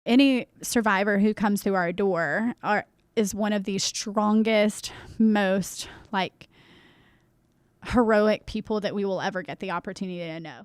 any survivor who comes through our door is one of the strongest, most like heroic people that we will ever get the opportunity to know.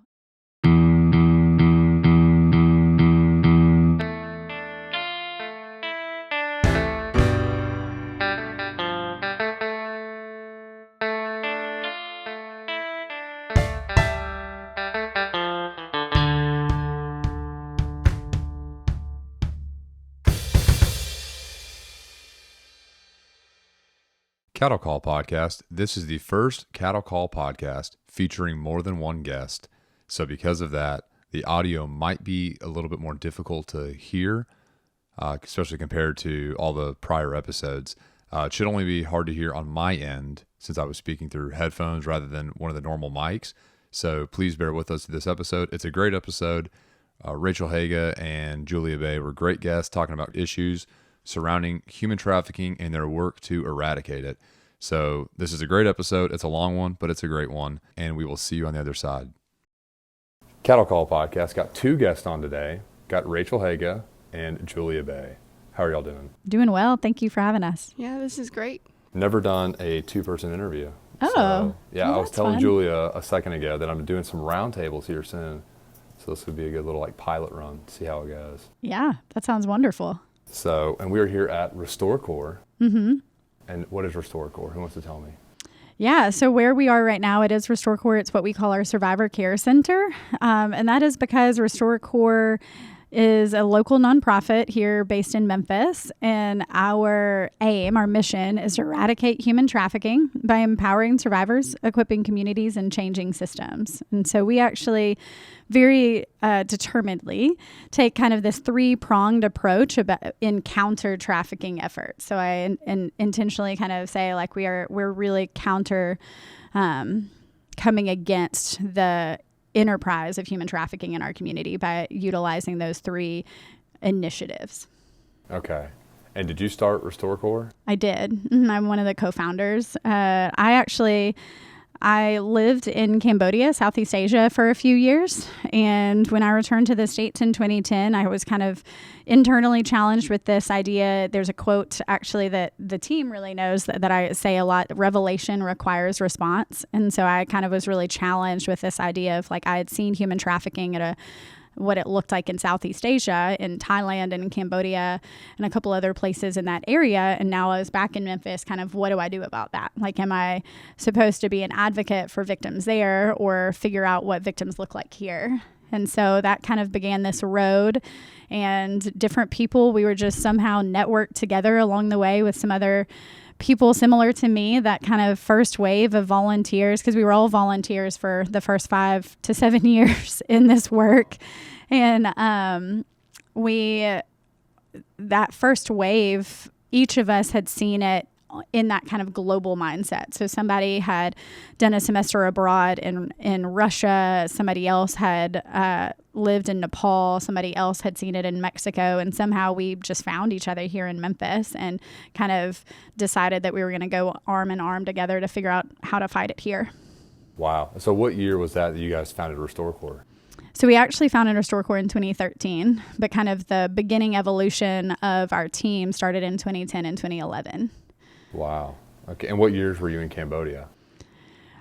Cattle Call Podcast. This is the first Cattle Call podcast featuring more than one guest. So because of that, the audio might be a little bit more difficult to hear, especially compared to all the prior episodes. It should only be hard to hear on my end since I was speaking through headphones rather than one of the normal mics. So please bear with us this episode. It's a great episode. Rachel Haaga and Julia Bay were great guests talking about issues surrounding human trafficking and their work to eradicate it. So this is a great episode. It's a long one, but it's a great one. And we will see you on the other side. Cattle Call Podcast got two guests on today. Got Rachel Haaga and Julia Bay. How are y'all doing? Doing well. Thank you for having us. Yeah, this is great. Never done a two-person interview. Oh. So, yeah, well, I was telling fun. Julia a second ago that I'm doing some roundtables here soon. So this would be a good little pilot run, see how it goes. Yeah, that sounds wonderful. So, and we are here at RestoreCorps. Mm-hmm. And what is RestoreCorps? Who wants to tell me? Yeah, so where we are right now, it is RestoreCorps. It's what we call our Survivor Care Center. And that is because RestoreCorps is a local nonprofit here based in Memphis. And our aim, our mission, is to eradicate human trafficking by empowering survivors, equipping communities, and changing systems. And so we actually very determinedly take kind of this three-pronged approach in counter trafficking efforts. So I intentionally kind of say like we're really counter coming against the enterprise of human trafficking in our community by utilizing those three initiatives. Okay. And did you start RestoreCorps? I did. I'm one of the co-founders. I lived in Cambodia, Southeast Asia, for a few years. And when I returned to the States in 2010, I was kind of internally challenged with this idea. There's a quote, actually, that the team really knows that I say a lot: revelation requires response. And so I kind of was really challenged with this idea of like I had seen human trafficking at what it looked like in Southeast Asia, in Thailand and in Cambodia and a couple other places in that area. And now I was back in Memphis, kind of what do I do about that? Like, am I supposed to be an advocate for victims there or figure out what victims look like here? And so that kind of began this road, and different people, we were just somehow networked together along the way with some other people similar to me. That kind of first wave of volunteers, because we were all volunteers for the first 5 to 7 years in this work. And that first wave, each of us had seen it in that kind of global mindset. So somebody had done a semester abroad in Russia. Somebody else had lived in Nepal. Somebody else had seen it in Mexico. And somehow we just found each other here in Memphis and kind of decided that we were going to go arm in arm together to figure out how to fight it here. Wow. So what year was that you guys founded RestoreCorps? So we actually founded RestoreCorps in 2013, but kind of the beginning evolution of our team started in 2010 and 2011. Wow. Okay. And what years were you in Cambodia?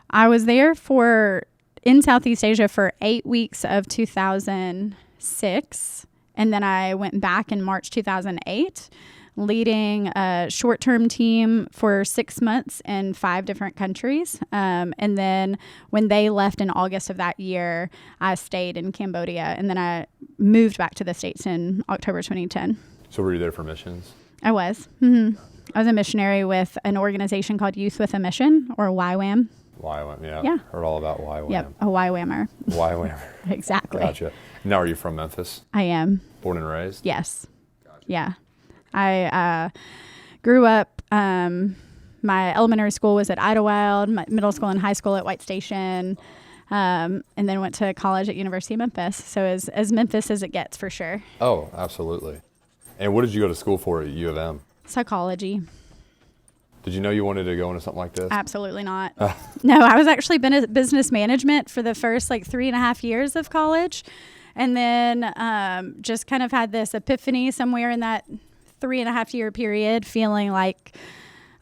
I was there in Southeast Asia for 8 weeks of 2006. And then I went back in March 2008, leading a short-term team for 6 months in 5 different countries. And then when they left in August of that year, I stayed in Cambodia. And then I moved back to the States in October 2010. So were you there for missions? I was. Mm-hmm. I was a missionary with an organization called Youth with a Mission, or YWAM. YWAM, yeah. Yeah. Heard all about YWAM. Yep, a YWAMer. YWAM. Exactly. Gotcha. Now, are you from Memphis? I am. Born and raised? Yes. Gotcha. Yeah. I grew up, my elementary school was at Idlewild, my middle school and high school at White Station, and then went to college at University of Memphis. So as Memphis as it gets, for sure. Oh, absolutely. And what did you go to school for at U of M? Psychology. Did you know you wanted to go into something like this? Absolutely not. No, I was actually been at business management for the first 3.5 years of college. And then just kind of had this epiphany somewhere in that 3.5 year period, feeling like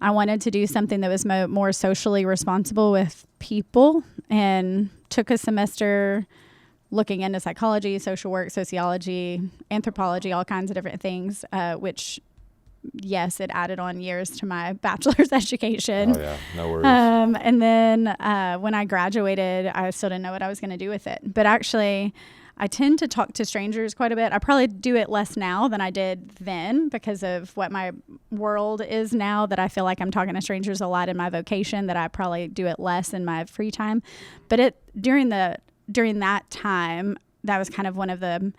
I wanted to do something that was more socially responsible with people, and took a semester looking into psychology, social work, sociology, anthropology, all kinds of different things, which, yes, it added on years to my bachelor's education. Oh, yeah. No worries. And then when I graduated, I still didn't know what I was going to do with it. But actually, I tend to talk to strangers quite a bit. I probably do it less now than I did then because of what my world is now, that I feel like I'm talking to strangers a lot in my vocation, that I probably do it less in my free time. But during that time, that was kind of one of the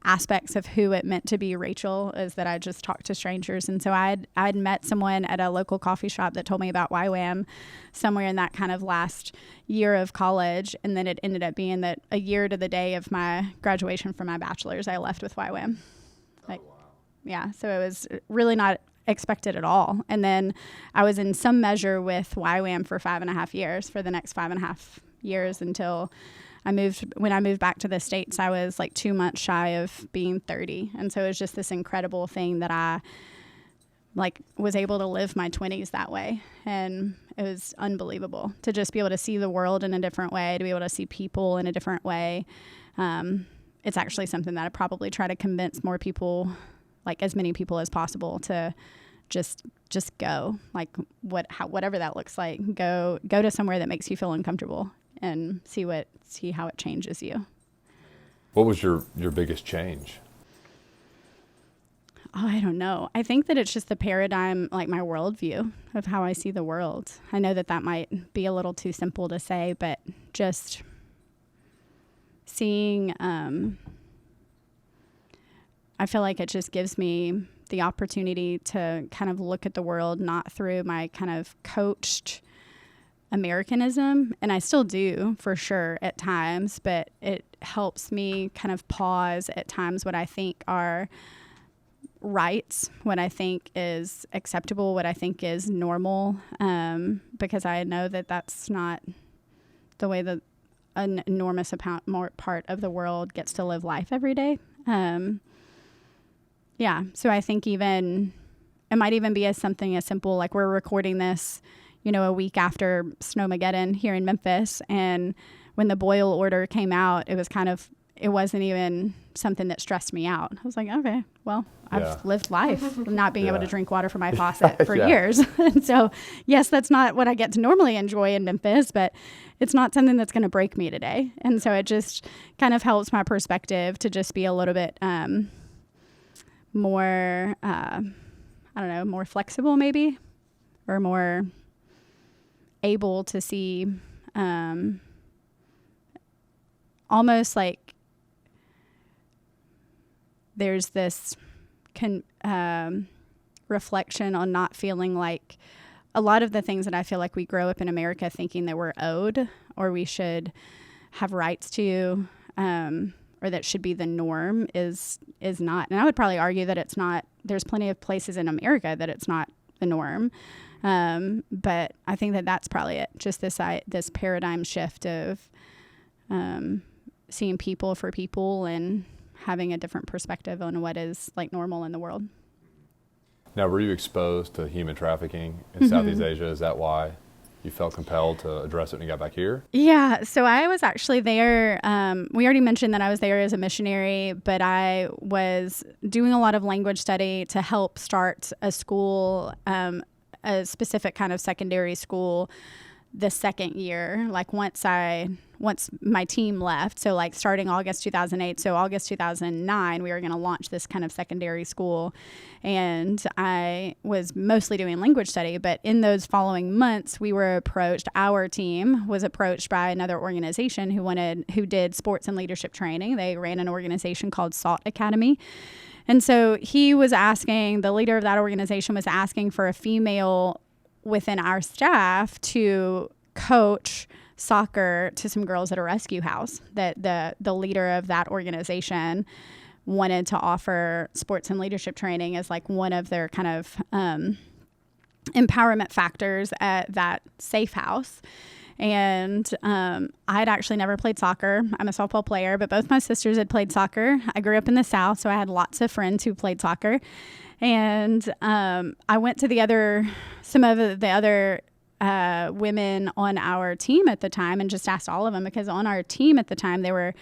aspects of who it meant to be Rachel, is that I just talked to strangers. And so I'd met someone at a local coffee shop that told me about YWAM somewhere in that kind of last year of college. And then it ended up being that a year to the day of my graduation from my bachelor's, I left with YWAM. Like, oh, wow. Yeah. So it was really not expected at all. And then I was in some measure with YWAM for 5.5 years, for the next 5.5 years, until when I moved back to the States, I was like 2 months shy of being 30. And so it was just this incredible thing that I was able to live my 20s that way. And it was unbelievable to just be able to see the world in a different way, to be able to see people in a different way. It's actually something that I probably try to convince more people, like as many people as possible, to just go, like whatever that looks like, go to somewhere that makes you feel uncomfortable and see how it changes you. What was your biggest change? Oh, I don't know. I think that it's just the paradigm, like my worldview of how I see the world. I know that might be a little too simple to say, but just seeing, I feel like it just gives me the opportunity to kind of look at the world not through my kind of coached Americanism, and I still do for sure at times, but it helps me kind of pause at times what I think are rights, what I think is acceptable, what I think is normal, because I know that that's not the way that an enormous part of the world gets to live life every day. Yeah, so I think it might even be something as simple like we're recording this, a week after Snowmageddon here in Memphis. And when the boil order came out, it wasn't even something that stressed me out. I was like, okay, well, I've lived life not being able to drink water from my faucet for years. And so, yes, that's not what I get to normally enjoy in Memphis, but it's not something that's going to break me today. And so it just kind of helps my perspective to just be a little bit more, more flexible maybe, or more able to see almost like there's this reflection on not feeling like a lot of the things that I feel like we grow up in America thinking that we're owed or we should have rights to, or that should be the norm is not. And I would probably argue that it's not. There's plenty of places in America that it's not the norm. But I think that that's probably it. Just this paradigm shift of seeing people for people and having a different perspective on what is like normal in the world. Now, were you exposed to human trafficking in Southeast Asia? Is that why you felt compelled to address it when you got back here? Yeah, so I was actually there. We already mentioned that I was there as a missionary, but I was doing a lot of language study to help start a school, a specific kind of secondary school the second year, like once my team left. So like starting August 2008, so August 2009, we were going to launch this kind of secondary school. And I was mostly doing language study, but in those following months, our team was approached by another organization who did sports and leadership training. They ran an organization called SALT Academy. And so the leader of that organization was asking for a female within our staff to coach soccer to some girls at a rescue house. That the leader of that organization wanted to offer sports and leadership training as like one of their kind of empowerment factors at that safe house. And I had actually never played soccer. I'm a softball player, but both my sisters had played soccer. I grew up in the South, so I had lots of friends who played soccer. And I went to some of the other women on our team at the time and just asked all of them, because on our team at the time, there were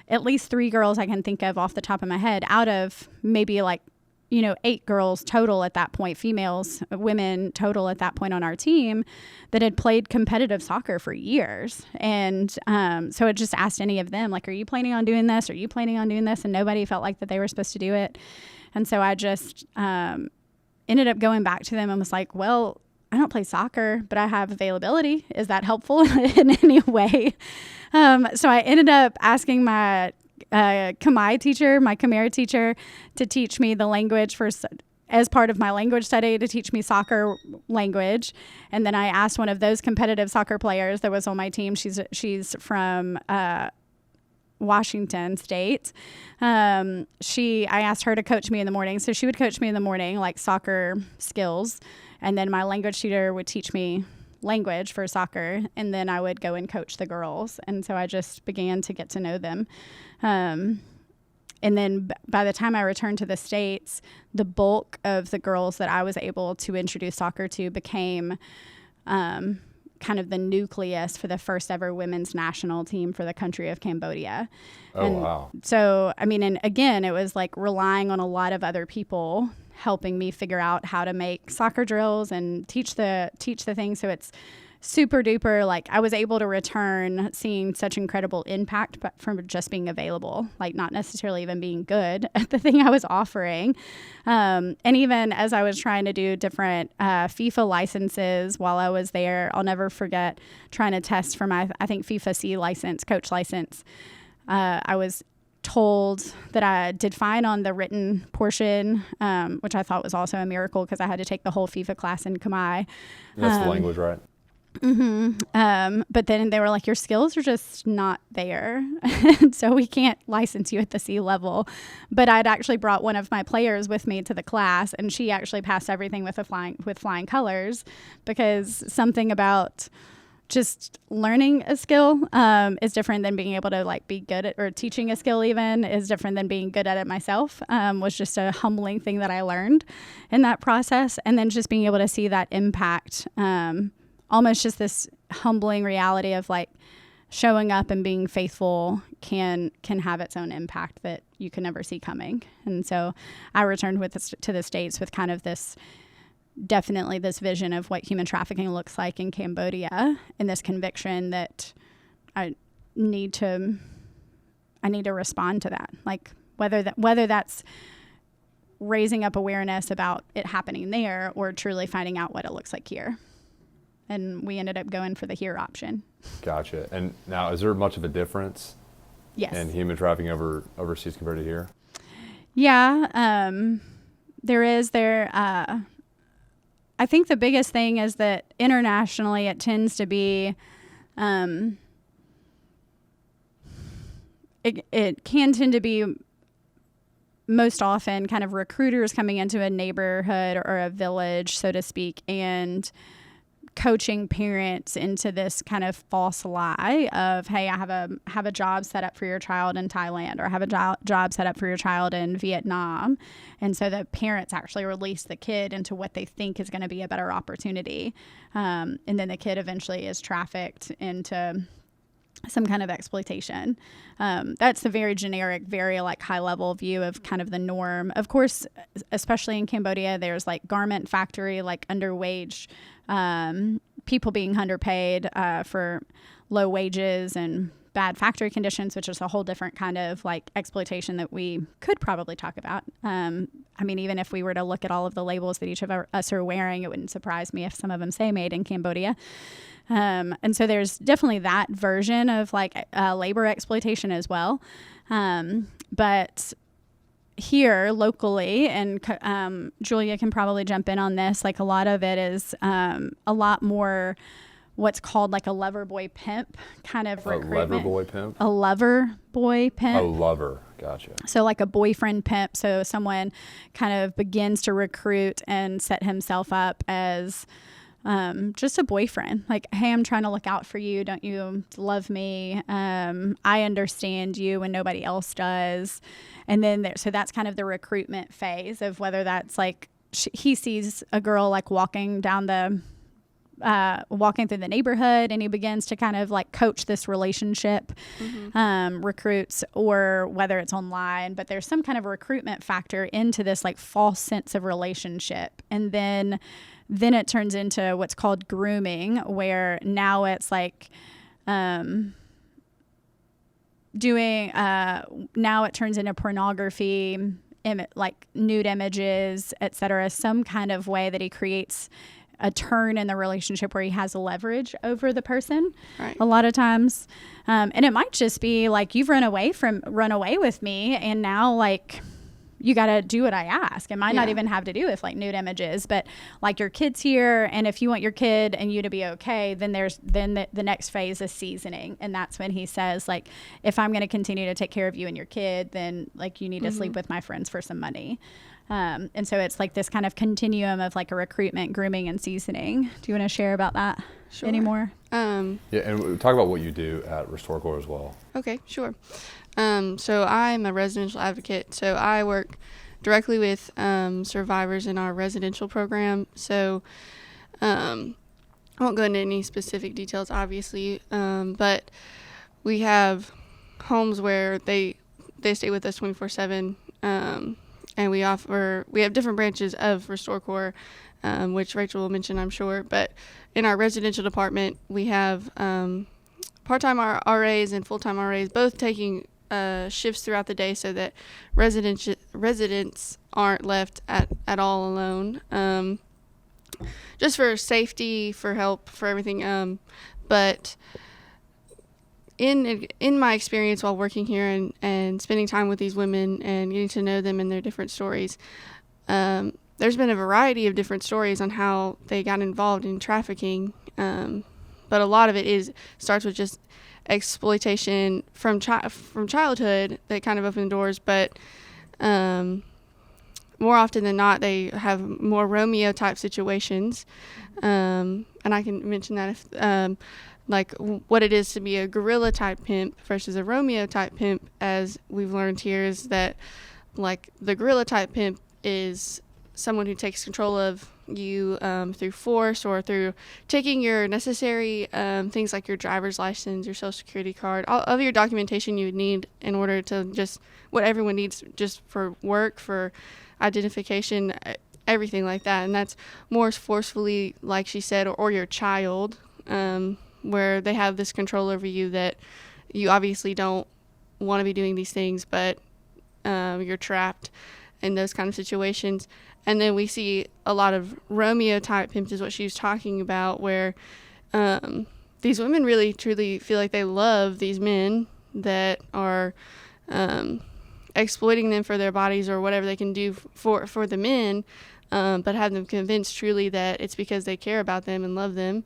at least 3 girls I can think of off the top of my head out of maybe 8 girls total at that point, women total at that point on our team that had played competitive soccer for years. And so I just asked any of them, like, are you planning on doing this? Are you planning on doing this? And nobody felt like that they were supposed to do it. And so I just ended up going back to them and was like, well, I don't play soccer, but I have availability. Is that helpful in any way? So I ended up asking my Khmer teacher, to teach me the language as part of my language study, to teach me soccer language. And then I asked one of those competitive soccer players that was on my team. She's from Washington State. I asked her to coach me in the morning. So she would coach me in the morning, like soccer skills. And then my language tutor would teach me language for soccer. And then I would go and coach the girls. And so I just began to get to know them. And then by the time I returned to the States, the bulk of the girls that I was able to introduce soccer to became kind of the nucleus for the first ever women's national team for the country of Cambodia. Oh, wow. So, and again, it was like relying on a lot of other people helping me figure out how to make soccer drills and teach the thing. So it's super duper, like I was able to return seeing such incredible impact, but from just being available, like not necessarily even being good at the thing I was offering. And even as I was trying to do different FIFA licenses while I was there, I'll never forget trying to test for my, I think, FIFA C license, coach license. I was told that I did fine on the written portion, which I thought was also a miracle because I had to take the whole FIFA class in Khmer. That's the language, right? Mm-hmm. But then they were like, your skills are just not there. And so we can't license you at the C level. But I'd actually brought one of my players with me to the class, and she actually passed everything with flying colors, because something about just learning a skill is different than being able to like be good at, or teaching a skill even is different than being good at it myself. Was just a humbling thing that I learned in that process. And then just being able to see that impact, almost just this humbling reality of like showing up and being faithful can have its own impact that you can never see coming. And so I returned to the States with kind of this vision of what human trafficking looks like in Cambodia, and this conviction that I need to respond to that. Like whether that's raising up awareness about it happening there or truly finding out what it looks like here. And we ended up going for the here option. Gotcha. And now, is there much of a difference in human trafficking overseas compared to here? Yeah, there is. I think the biggest thing is that internationally it tends to be, it can tend to be most often kind of recruiters coming into a neighborhood or a village, so to speak, and coaching parents into this kind of false lie of, hey, I have a job set up for your child in Thailand, or I have a job set up for your child in Vietnam. And so the parents actually release the kid into what they think is going to be a better opportunity. And then the kid eventually is trafficked into some kind of exploitation. That's the very generic, very like high level view of kind of the norm. Of course, especially in Cambodia, there's like garment factory, like underwage, people being underpaid for low wages and bad factory conditions, which is a whole different kind of like exploitation that we could probably talk about. Even if we were to look at all of the labels that each of us are wearing, it wouldn't surprise me if some of them say made in Cambodia. And so there's definitely that version of like labor exploitation as well. But here locally, and Julia can probably jump in on this, like a lot of it is a lot more what's called like a lover boy pimp kind of recruitment. A lover boy pimp? A lover boy pimp. A lover, gotcha. So like a boyfriend pimp. So someone kind of begins to recruit and set himself up as just a boyfriend. Like, hey, I'm trying to look out for you. Don't you love me? I understand you when nobody else does. And then so that's kind of the recruitment phase of whether that's like he sees a girl like walking through the neighborhood, and he begins to kind of like coach this relationship, recruits, or whether it's online, but there's some kind of recruitment factor into this like false sense of relationship. And then it turns into what's called grooming, where now it's like now it turns into pornography, like nude images, etc. Some kind of way that he creates a turn in the relationship where he has leverage over the person, right, a lot of times. And it might just be like, you've run away with me, and now like you got to do what I ask. It might not even have to do with like nude images, but like your kid's here, and if you want your kid and you to be okay, then the next phase is seasoning. And that's when he says like, if I'm going to continue to take care of you and your kid, then like you need to sleep with my friends for some money. And so it's like this kind of continuum of like a recruitment, grooming, and seasoning. Do you want to share about that anymore? And talk about what you do at RestoreCorps as well. Okay, sure. So I'm a residential advocate. So I work directly with survivors in our residential program. So I won't go into any specific details, obviously, but we have homes where they stay with us 24/7. And we have different branches of RestoreCorps, which Rachel will mention, I'm sure. But in our residential department, we have part-time RAs and full-time RAs, both taking shifts throughout the day so that residents aren't left at all alone, just for safety, for help, for everything. But in my experience while working here and spending time with these women and getting to know them and their different stories, there's been a variety of different stories on how they got involved in trafficking, but a lot of it starts with just exploitation from childhood that kind of opened doors, but more often than not they have more Romeo type situations, and I can mention that if like what it is to be a guerrilla type pimp versus a Romeo type pimp, as we've learned here, is that like the guerrilla type pimp is someone who takes control of you through force or through taking your necessary things like your driver's license, your social security card, all of your documentation you would need in order to just what everyone needs just for work, for identification, everything like that. And that's more forcefully, like she said, or your child, where they have this control over you that you obviously don't want to be doing these things, but you're trapped in those kind of situations. And then we see a lot of Romeo type pimps, is what she was talking about, where these women really truly feel like they love these men that are exploiting them for their bodies or whatever they can do for the men, but have them convinced truly that it's because they care about them and love them.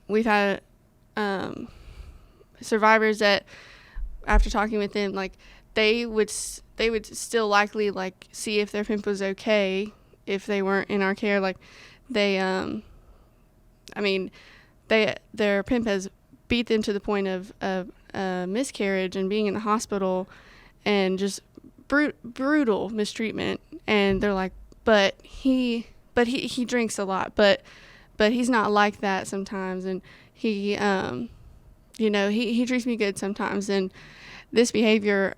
We've had survivors that, after talking with them, like they would still likely like see if their pimp was okay if they weren't in our care. Like they, their pimp has beat them to the point of miscarriage and being in the hospital and just brutal mistreatment. And they're like, but he drinks a lot, but he's not like that sometimes, and he treats me good sometimes. And this behavior,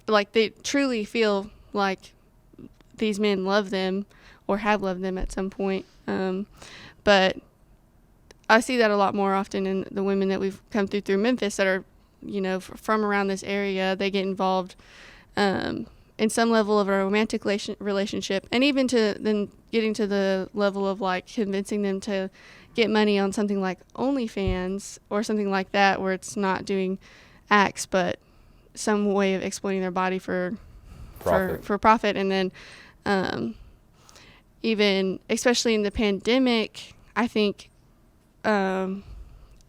like they truly feel like these men love them or have loved them at some point. But I see that a lot more often in the women that we've come through Memphis that are, from around this area. They get involved in some level of a romantic relationship, and even to then getting to the level of like convincing them to get money on something like OnlyFans or something like that, where it's not doing acts but some way of exploiting their body for profit. And then even especially in the pandemic, I think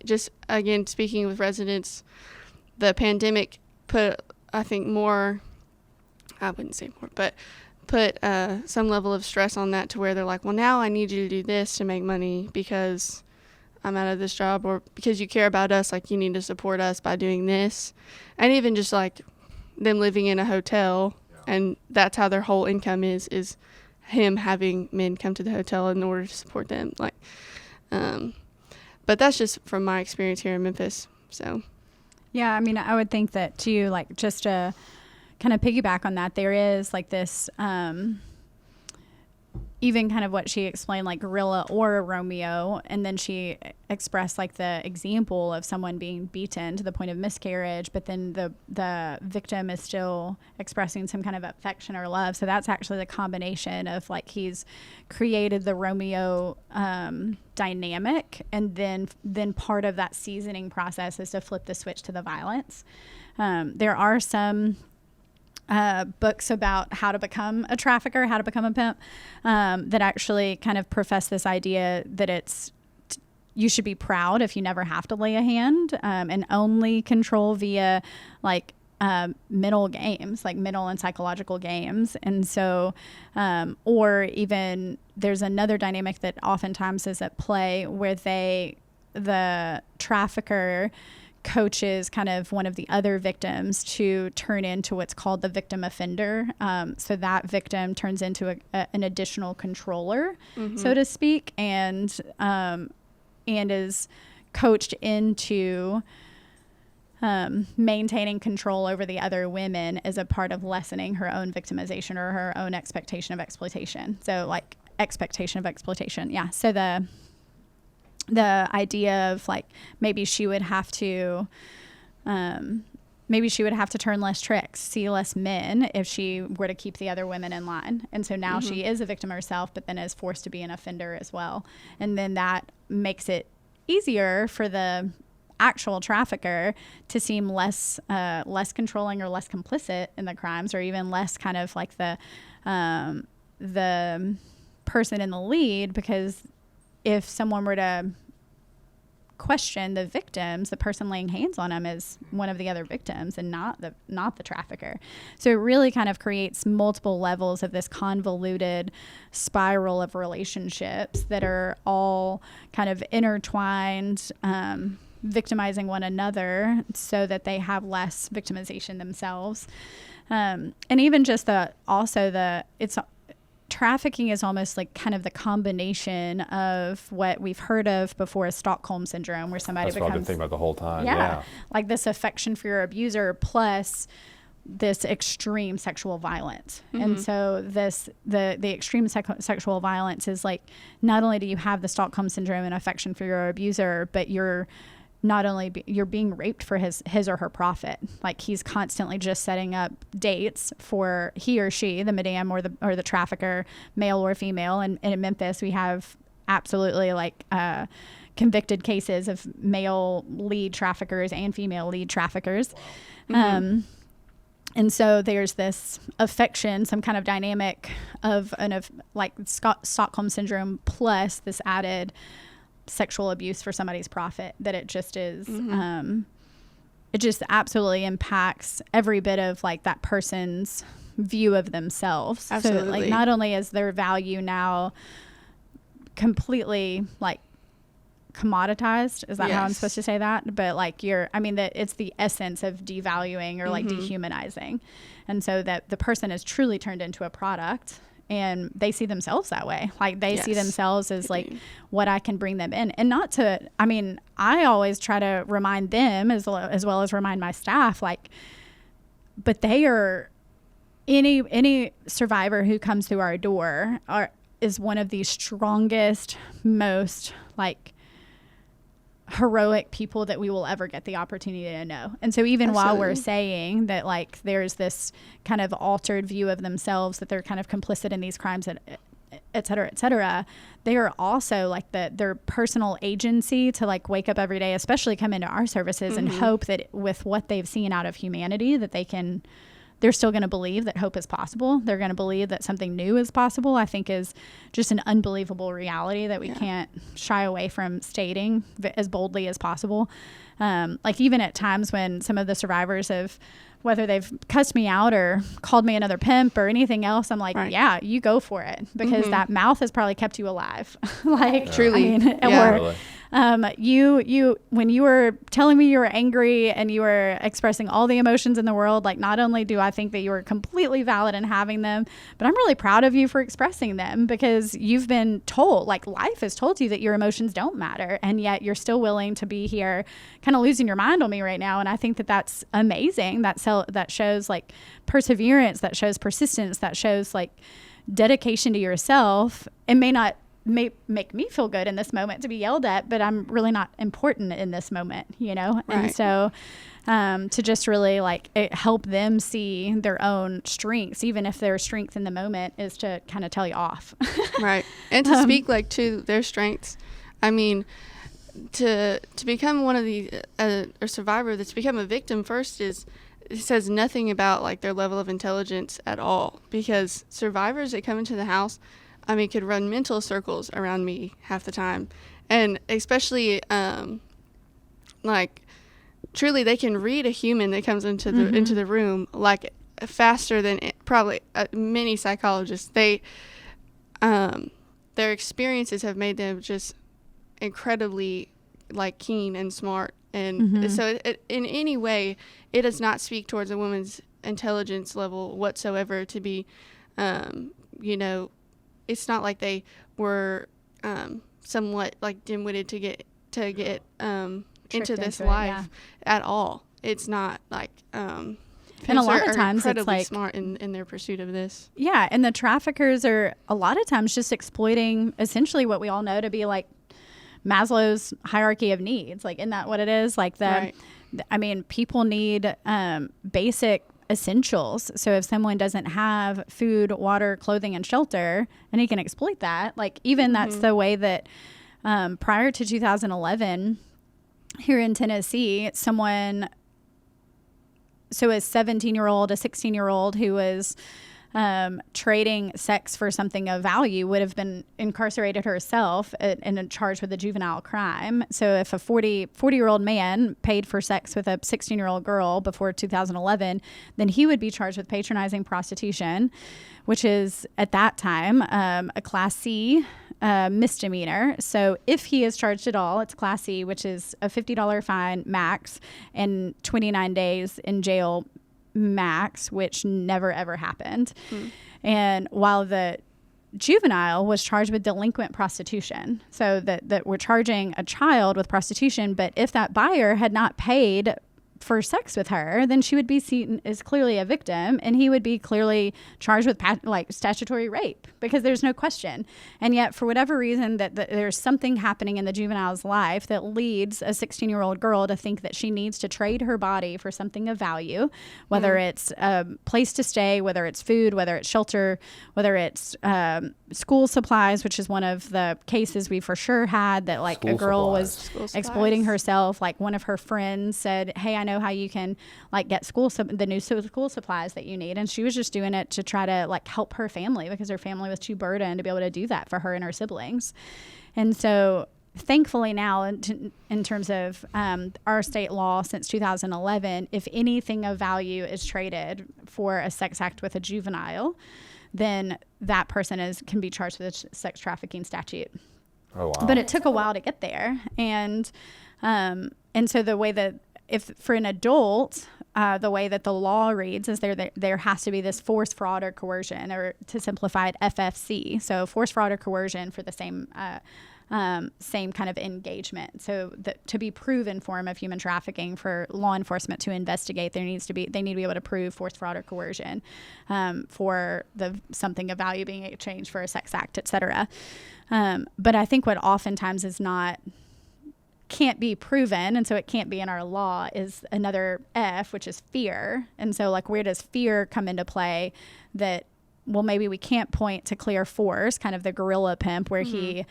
just again speaking with residents, the pandemic put, I think, more, I wouldn't say more, but put some level of stress on that to where they're like, well, now I need you to do this to make money because I'm out of this job, or because you care about us, like you need to support us by doing this. And even just like them living in a hotel, and that's how their whole income is him having men come to the hotel in order to support them. Like, but that's just from my experience here in Memphis. So, yeah, I mean, I would think that too, like just to kind of piggyback on that, there is like this, even kind of what she explained, like gorilla or Romeo, and then she expressed like the example of someone being beaten to the point of miscarriage, but then the victim is still expressing some kind of affection or love. So that's actually the combination of like he's created the Romeo dynamic, and then part of that seasoning process is to flip the switch to the violence. There are some books about how to become a trafficker, how to become a pimp, that actually kind of profess this idea that you should be proud if you never have to lay a hand, and only control via like mental games, like mental and psychological games. And so, or even there's another dynamic that oftentimes is at play where the trafficker coaches kind of one of the other victims to turn into what's called the victim offender. So that victim turns into an additional controller, so to speak, and is coached into maintaining control over the other women as a part of lessening her own victimization or her own expectation of exploitation. So like expectation of exploitation. Yeah. So the idea of like maybe she would have to turn less tricks, see less men if she were to keep the other women in line. And so now she is a victim herself, but then is forced to be an offender as well. And then that makes it easier for the actual trafficker to seem less controlling or less complicit in the crimes, or even less kind of like the person in the lead, because if someone were to question the victims, the person laying hands on them is one of the other victims and not the trafficker. So it really kind of creates multiple levels of this convoluted spiral of relationships that are all kind of intertwined, victimizing one another so that they have less victimization themselves. And even just trafficking is almost like kind of the combination of what we've heard of before as Stockholm syndrome, where somebody That's becomes, what I've been thinking about the whole time. yeah, like this affection for your abuser plus this extreme sexual violence. And so the extreme sexual violence is like, not only do you have the Stockholm syndrome and affection for your abuser, but you're being raped for his or her profit. Like he's constantly just setting up dates for he or she, the madam or the trafficker, male or female. And in Memphis, we have absolutely like convicted cases of male lead traffickers and female lead traffickers. Wow. And so there's this affection, some kind of dynamic of like Stockholm syndrome plus this added sexual abuse for somebody's profit, that it just is it just absolutely impacts every bit of like that person's view of themselves. Absolutely. So like not only is their value now completely like commoditized, is that how I'm supposed to say that? But like that it's the essence of devaluing or like dehumanizing. And so that the person is truly turned into a product, and they see themselves that way. Like they see themselves as like what I can bring them in. And I always try to remind them as well as remind my staff, like, but they are any survivor who comes through our door is one of the strongest, most like heroic people that we will ever get the opportunity to know. And so even while we're saying that like there's this kind of altered view of themselves, that they're kind of complicit in these crimes, et cetera, they are also like their personal agency to like wake up every day, especially come into our services and hope that with what they've seen out of humanity, that they're still going to believe that hope is possible. They're going to believe that something new is possible, I think is just an unbelievable reality that we can't shy away from stating as boldly as possible. Like even at times when some of the survivors have whether they've cussed me out or called me another pimp or anything else, I'm like, Right. yeah, you go for it, because that mouth has probably kept you alive. Like, Truly. I mean, Yeah. or, Really. you when you were telling me you were angry and you were expressing all the emotions in the world, like, not only do I think that you were completely valid in having them, but I'm really proud of you for expressing them, because you've been told, like, life has told you that your emotions don't matter, and yet you're still willing to be here kind of losing your mind on me right now. And I think that that's amazing. That shows like perseverance, that shows persistence, that shows like dedication to yourself. It may not make me feel good in this moment to be yelled at, but I'm really not important in this moment, you know? Right. And so to just really like help them see their own strengths, even if their strength in the moment is to kind of tell you off. Right. And to speak like to their strengths. I mean, to become one of the a survivor that's become a victim first it says nothing about like their level of intelligence at all, because survivors that come into the house, I mean, could run mental circles around me half the time. And especially, like, truly they can read a human that comes into the room, like, faster than probably many psychologists. Their experiences have made them just incredibly, like, keen and smart. And so in any way, it does not speak towards a woman's intelligence level whatsoever to be, you know, it's not like they were somewhat like dim-witted to get into this life at all. It's not like and a lot of times it's like smart in their pursuit of this. Yeah, and the traffickers are a lot of times just exploiting essentially what we all know to be like Maslow's hierarchy of needs. Like, isn't that what it is? Like I mean, people need basic essentials. So if someone doesn't have food, water, clothing, and shelter, and he can exploit that, like, even that's the way that prior to 2011 here in Tennessee, someone, so a 17-year-old, a 16-year-old who was trading sex for something of value would have been incarcerated herself and charged with a juvenile crime. So if a 40-year-old man paid for sex with a 16-year-old girl before 2011, then he would be charged with patronizing prostitution, which is at that time a Class C misdemeanor. So if he is charged at all, it's Class C, which is a $50 fine max and 29 days in jail max, which never ever happened. And while the juvenile was charged with delinquent prostitution, so that we're charging a child with prostitution, but if that buyer had not paid for sex with her, then she would be seen as clearly a victim, and he would be clearly charged with like statutory rape, because there's no question. And yet, for whatever reason, that there's something happening in the juvenile's life that leads a 16-year-old girl to think that she needs to trade her body for something of value, whether it's a place to stay, whether it's food, whether it's shelter, whether it's school supplies, which is one of the cases we for sure had, that like a girl was exploiting herself. Like, one of her friends said, "Hey, I know how you can like get the new school supplies that you need," and she was just doing it to try to like help her family, because her family was too burdened to be able to do that for her and her siblings. And so thankfully now, in terms of our state law since 2011, if anything of value is traded for a sex act with a juvenile, then that person can be charged with a sex trafficking statute. Oh, wow. But it took a while to get there. And so the way that, if for an adult, the way that the law reads is there has to be this force, fraud, or coercion, or to simplify it, FFC. So force, fraud, or coercion for the same kind of engagement. So to be proven form of human trafficking, for law enforcement to investigate, they need to be able to prove force, fraud, or coercion for something of value being exchanged for a sex act, etc. But I think what oftentimes can't be proven, and so it can't be in our law, is another F, which is fear. And so like, where does fear come into play? That, well, maybe we can't point to clear force, kind of the gorilla pimp, where he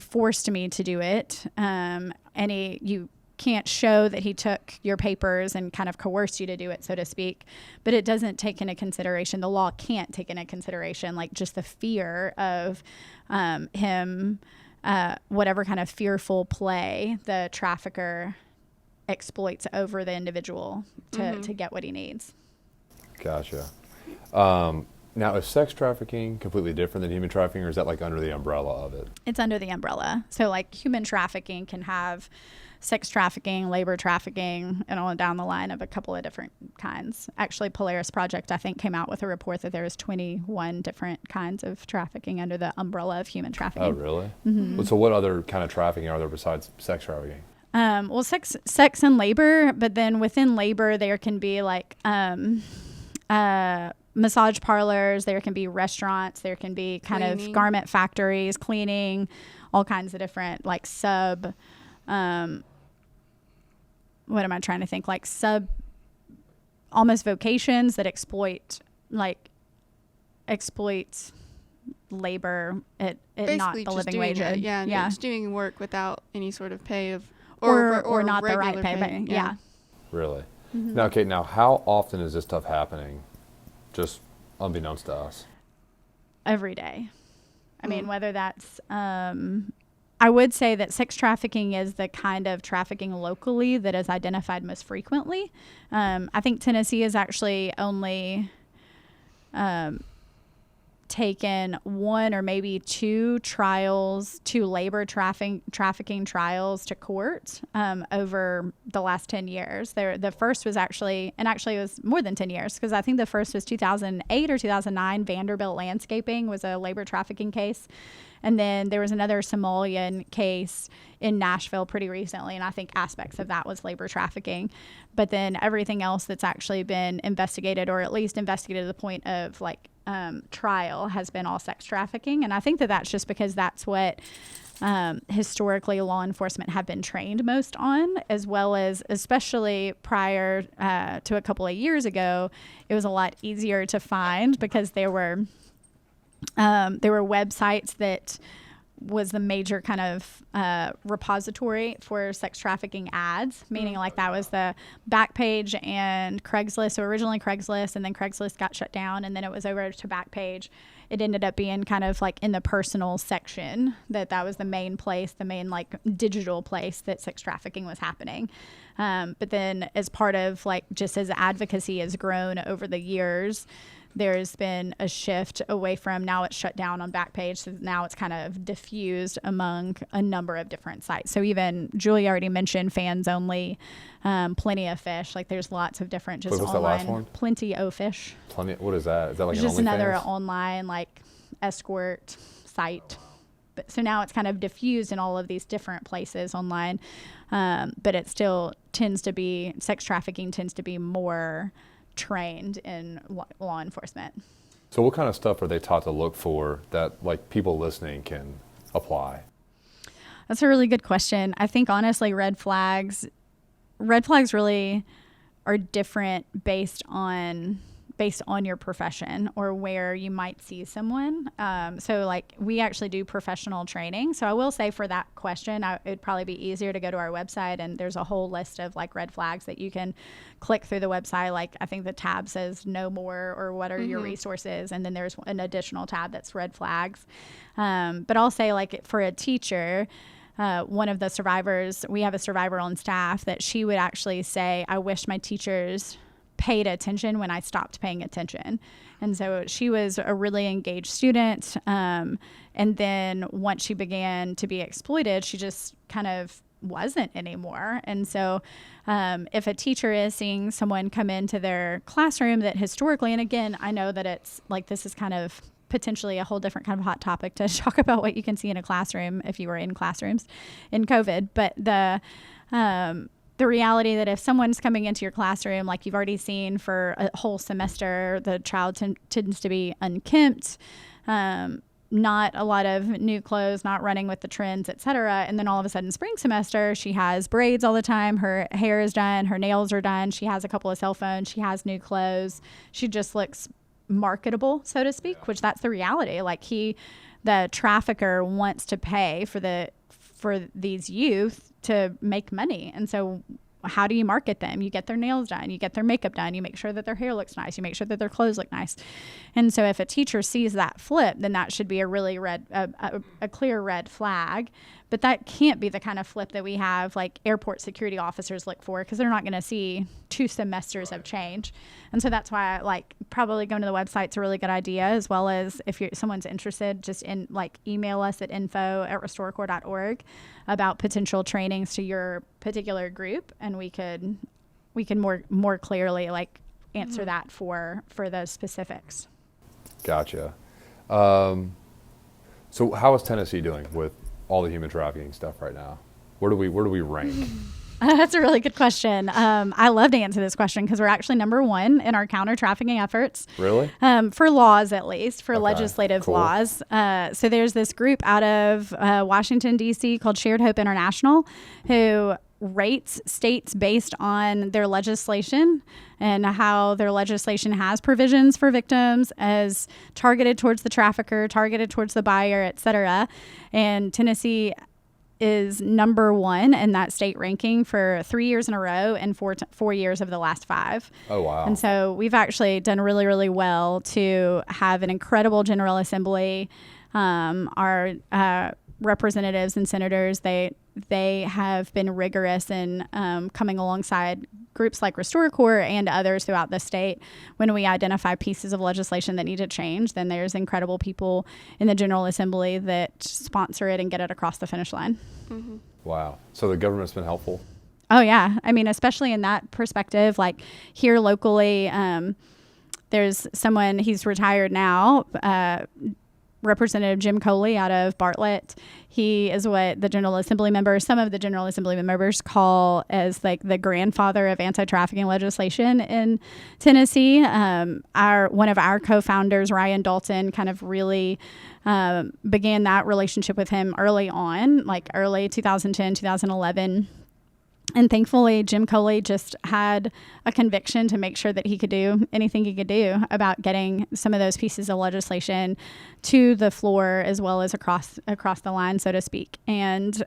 forced me to do it, and you can't show that he took your papers and kind of coerced you to do it, so to speak. But it doesn't take into consideration, the law can't take into consideration like just the fear of him, whatever kind of fearful play the trafficker exploits over the individual to get what he needs. Gotcha. Now, is sex trafficking completely different than human trafficking, or is that like under the umbrella of it? It's under the umbrella. So like human trafficking can have sex trafficking, labor trafficking, and on down the line of a couple of different kinds. Actually, Polaris Project, I think, came out with a report that there was 21 different kinds of trafficking under the umbrella of human trafficking. Oh, really? Mm-hmm. So what other kind of trafficking are there besides sex trafficking? Well, sex and labor, but then within labor, there can be like massage parlors, there can be restaurants, there can be kind of garment factories, cleaning, all kinds of different like what am I trying to think? Like almost vocations that exploit labor at not the living wage. Just doing work without any sort of pay or not the right pay. Yeah. Really? Mm-hmm. Now how often is this stuff happening, just unbeknownst to us? Every day. I mean, whether that's I would say that sex trafficking is the kind of trafficking locally that is identified most frequently. I think Tennessee has actually only taken one or maybe two labor trafficking trials to court over the last 10 years. The first was actually it was more than 10 years, because I think the first was 2008 or 2009. Vanderbilt Landscaping was a labor trafficking case. And then there was another Somalian case in Nashville pretty recently, and I think aspects of that was labor trafficking. But then everything else that's actually been investigated, or at least investigated to the point of like trial, has been all sex trafficking. And I think that that's just because that's what historically law enforcement have been trained most on, as well as especially prior to a couple of years ago, it was a lot easier to find because there were websites that was the major kind of repository for sex trafficking ads, meaning like that was the Backpage and Craigslist. So originally Craigslist, and then Craigslist got shut down, and then it was over to Backpage. It ended up being kind of like in the personal section that was the main place, the main like digital place that sex trafficking was happening. But then as part of like just as advocacy has grown over the years, there's been a shift away from, now it's shut down on Backpage, so now it's kind of diffused among a number of different sites. So even Julie already mentioned Fans Only, Plenty of Fish. Like there's lots of different just what's online. That last one? Plenty of Fish. What is that? Is that like it's an just another OnlyFans? online like escort site. But so now it's kind of diffused in all of these different places online, but it still tends to be, sex trafficking tends to be more trained in law enforcement. So what kind of stuff are they taught to look for that like people listening can apply? That's a really good question. I think honestly red flags really are different based on your profession or where you might see someone. So like we actually do professional training. So I will say for that question, it'd probably be easier to go to our website, and there's a whole list of like red flags that you can click through the website. Like I think the tab says know more or what are your resources. And then there's an additional tab that's red flags. But I'll say like for a teacher, one of the survivors, we have a survivor on staff that she would actually say, I wish my teachers paid attention when I stopped paying attention. And so she was a really engaged student. And then once she began to be exploited, she just kind of wasn't anymore. And so if a teacher is seeing someone come into their classroom that historically, and again, I know that it's like this is kind of potentially a whole different kind of hot topic to talk about what you can see in a classroom if you were in classrooms in COVID. But the reality that if someone's coming into your classroom, like you've already seen for a whole semester, the child tends to be unkempt, not a lot of new clothes, not running with the trends, etc. And then all of a sudden spring semester, she has braids all the time. Her hair is done. Her nails are done. She has a couple of cell phones. She has new clothes. She just looks marketable, so to speak, which that's the reality. Like the trafficker wants to pay for these youth to make money. And so how do you market them? You get their nails done, you get their makeup done, you make sure that their hair looks nice, you make sure that their clothes look nice. And so if a teacher sees that flip, then that should be a really a clear red flag. But that can't be the kind of flip that we have like airport security officers look for, because they're not going to see 2 semesters of change. And so that's why like probably going to the website's a really good idea, as well as if someone's interested, just email us at info@restorecorps.org about potential trainings to your particular group, and we can more clearly like answer that for those specifics. Gotcha. So how is Tennessee doing with all the human trafficking stuff right now? Where do we rank? That's a really good question. I love to answer this question because we're actually number 1 in our counter trafficking efforts. Really? For laws, at least, for Okay, legislative cool. laws. So there's this group out of Washington, D.C. called Shared Hope International, who rates states based on their legislation and how their legislation has provisions for victims as targeted towards the trafficker, targeted towards the buyer, et cetera. And Tennessee is number 1 in that state ranking for 3 years in a row and 4 years of the last 5. Oh, wow. And so we've actually done really, really well to have an incredible General Assembly. Our representatives and senators, they have been rigorous in coming alongside groups like Restore Corps and others throughout the state. When we identify pieces of legislation that need to change, then there's incredible people in the General Assembly that sponsor it and get it across the finish line. Mm-hmm. Wow. So the government's been helpful? Oh, yeah. I mean, especially in that perspective, like here locally, there's someone, he's retired now, Representative Jim Coley out of Bartlett. He is what some of the General Assembly members call as like the grandfather of anti-trafficking legislation in Tennessee. One of our co-founders, Ryan Dalton, kind of really began that relationship with him early on, like early 2010, 2011. And thankfully, Jim Coley just had a conviction to make sure that he could do anything he could do about getting some of those pieces of legislation to the floor as well as across the line, so to speak. And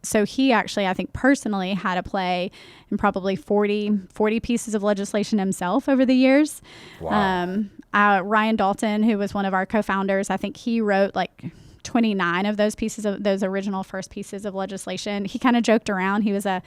so he actually, I think personally, had a play in probably 40 pieces of legislation himself over the years. Wow. Ryan Dalton, who was one of our co-founders, I think he wrote like 29 of those original first pieces of legislation. He kind of joked around. He was a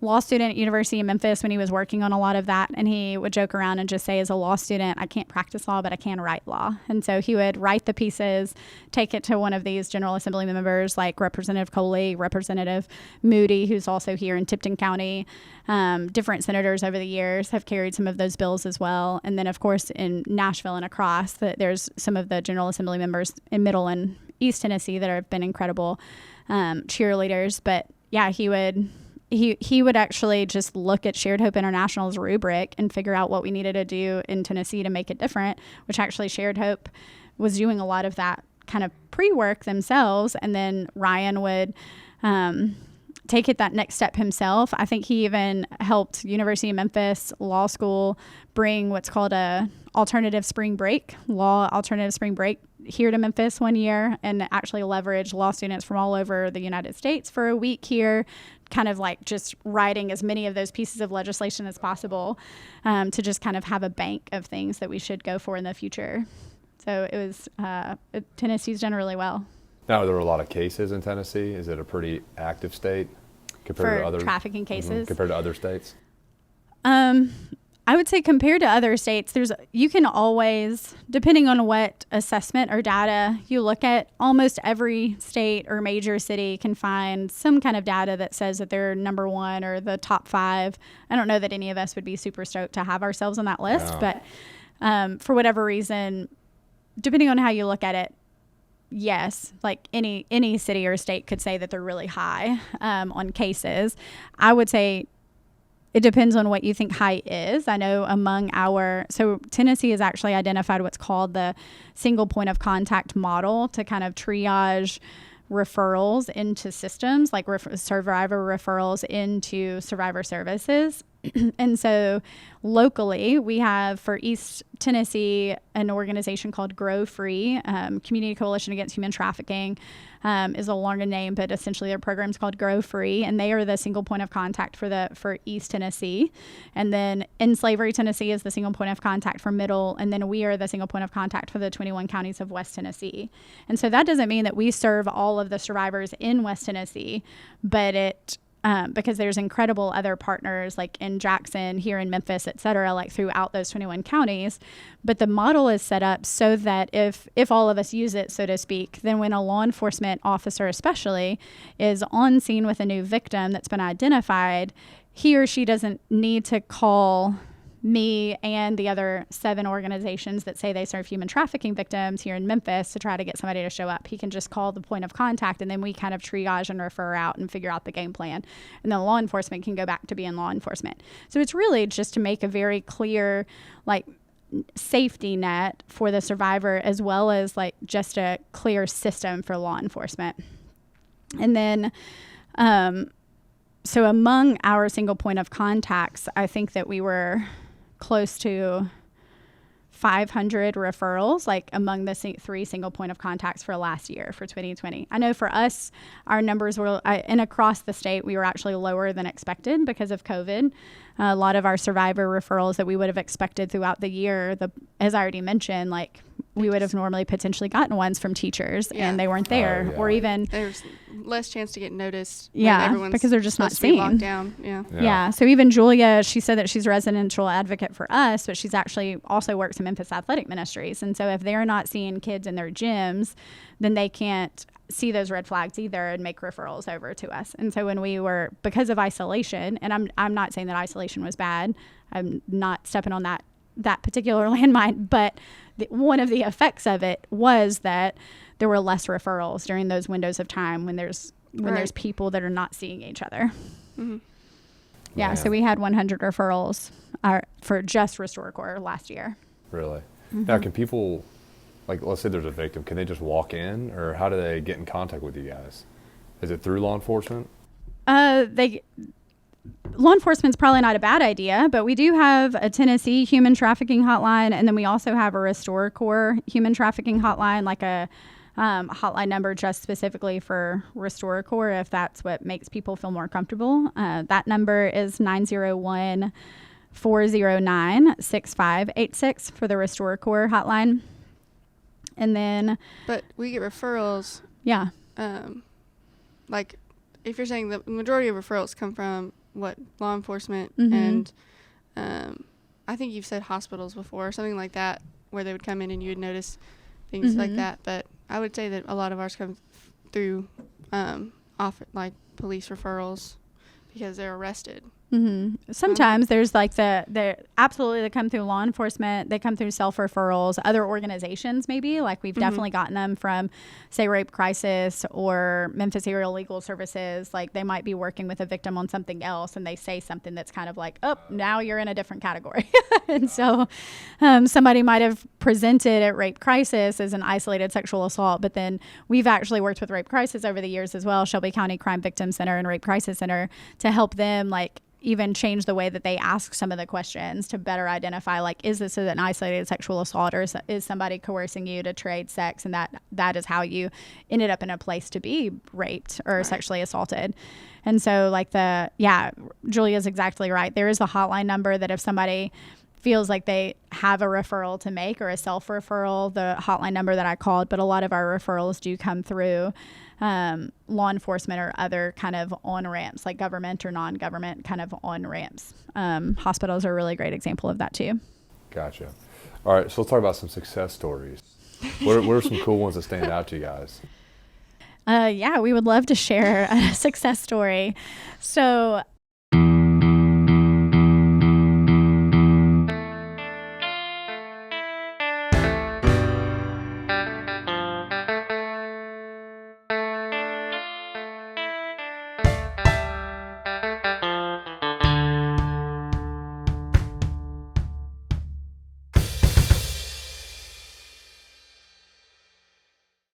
law student at University of Memphis when he was working on a lot of that. And he would joke around and just say, as a law student, I can't practice law, but I can write law. And so he would write the pieces, take it to one of these General Assembly members like Representative Coley, Representative Moody, who's also here in Tipton County. Different senators over the years have carried some of those bills as well. And then, of course, in Nashville and across, there's some of the General Assembly members in Middle and East Tennessee that have been incredible cheerleaders. But yeah, he would actually just look at Shared Hope International's rubric and figure out what we needed to do in Tennessee to make it different, which actually Shared Hope was doing a lot of that kind of pre-work themselves. And then Ryan would take it that next step himself. I think he even helped University of Memphis Law School bring what's called a alternative spring break here to Memphis one year, and actually leverage law students from all over the United States for a week here, kind of like just writing as many of those pieces of legislation as possible to just kind of have a bank of things that we should go for in the future. So it was, Tennessee's done really well. Now, there were a lot of cases in Tennessee. Is it a pretty active state compared to other trafficking cases? Compared to other states? I would say compared to other states, you can always, depending on what assessment or data you look at, almost every state or major city can find some kind of data that says that they're number 1 or the top 5. I don't know that any of us would be super stoked to have ourselves on that list, but for whatever reason, depending on how you look at it, yes, like any city or state could say that they're really high on cases. I would say it depends on what you think high is. I know so Tennessee has actually identified what's called the single point of contact model to kind of triage referrals into systems, like survivor referrals into survivor services. And so locally, we have for East Tennessee an organization called Grow Free, Community Coalition Against Human Trafficking is a longer name, but essentially their program is called Grow Free, and they are the single point of contact for East Tennessee. And then In Slavery Tennessee is the single point of contact for Middle, and then we are the single point of contact for the 21 counties of West Tennessee. And so that doesn't mean that we serve all of the survivors in West Tennessee, but because there's incredible other partners like in Jackson, here in Memphis, et cetera, like throughout those 21 counties. But the model is set up so that if all of us use it, so to speak, then when a law enforcement officer especially is on scene with a new victim that's been identified, he or she doesn't need to call me and the other 7 organizations that say they serve human trafficking victims here in Memphis to try to get somebody to show up. He can just call the point of contact, and then we kind of triage and refer out and figure out the game plan. And then law enforcement can go back to being law enforcement. So it's really just to make a very clear, like, safety net for the survivor, as well as like just a clear system for law enforcement. And then, so among our single point of contacts, I think that we were close to 500 referrals, like among the 3 single point of contacts for last year, for 2020. I know for us, our numbers were, and across the state, we were actually lower than expected because of COVID. A lot of our survivor referrals that we would have expected throughout the year, as I already mentioned, like we would have normally potentially gotten ones from teachers and they weren't there, or even there's less chance to get noticed. Because they're just not seen. Locked down. Yeah. So even Julia, she said that she's a residential advocate for us, but she's actually also works in Memphis Athletic Ministries. And so if they're not seeing kids in their gyms, then they can't see those red flags either and make referrals over to us. And so when we were, because of isolation, and I'm not saying that isolation was bad, I'm not stepping on that particular landmine, but one of the effects of it was that there were less referrals during those windows of time when there's people that are not seeing each other. Mm-hmm. Yeah, so we had 100 referrals for just RestoreCorps last year. Really? Mm-hmm. Now, can people, like, let's say there's a victim, can they just walk in, or how do they get in contact with you guys? Is it through law enforcement? Law enforcement's probably not a bad idea, but we do have a Tennessee human trafficking hotline, and then we also have a RestoreCorps human trafficking hotline, like a hotline number just specifically for RestoreCorps, if that's what makes people feel more comfortable. That number is 901-409-6586 for the RestoreCorps hotline. And then... But we get referrals. Yeah. Like, if you're saying the majority of referrals come from law enforcement, mm-hmm. and I think you've said hospitals before, something like that, where they would come in and you would notice things mm-hmm. like that. But I would say that a lot of ours come through police referrals because they're arrested. Mm-hmm. Sometimes there's like they come through law enforcement, they come through self-referrals, other organizations maybe, like we've mm-hmm. definitely gotten them from, say, Rape Crisis or Memphis Area Legal Services. Like they might be working with a victim on something else and they say something that's kind of like, oh, now you're in a different category. And so somebody might have presented at Rape Crisis as an isolated sexual assault, but then we've actually worked with Rape Crisis over the years as well, Shelby County Crime Victim Center and Rape Crisis Center, to help them like even change the way that they ask some of the questions to better identify, like, is this an isolated sexual assault, or is somebody coercing you to trade sex, and that is how you ended up in a place to be raped or sexually assaulted. And so like Julia's exactly right. There is a hotline number that if somebody feels like they have a referral to make or a self-referral, the hotline number that I called, but a lot of our referrals do come through law enforcement or other kind of on-ramps, like government or non-government kind of on-ramps. Hospitals are a really great example of that too. Gotcha. All right, so let's talk about some success stories. What are some cool ones that stand out to you guys? We would love to share a success story. So